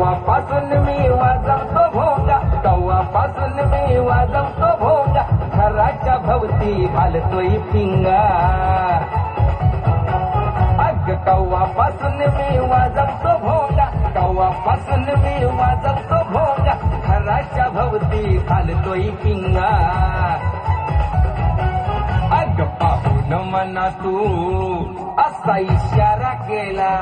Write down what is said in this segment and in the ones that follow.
कव्वापासून मी वाजवतो भोंगा, कव्वापासून मी वाजवतो भोंगा, घराच्या भवती घालतोय पिंगा. अग कव्वापासून मी वाजवतो भोंगा, कव्वापासून मी वाजवतो भोंगा, घराच्या भवती घालतोय पिंगा. अग पाहून मना तू असा इशारा केला,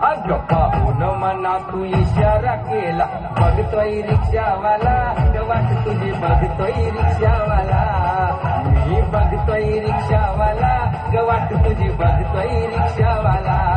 अग पाहून मना तू इशारा केला, बघतोय रिक्षावाला वाट तुझी, बघतोय रिक्षावाला मी, बघतोय रिक्षावाला वाट तुझी, बघतोय रिक्षावाला.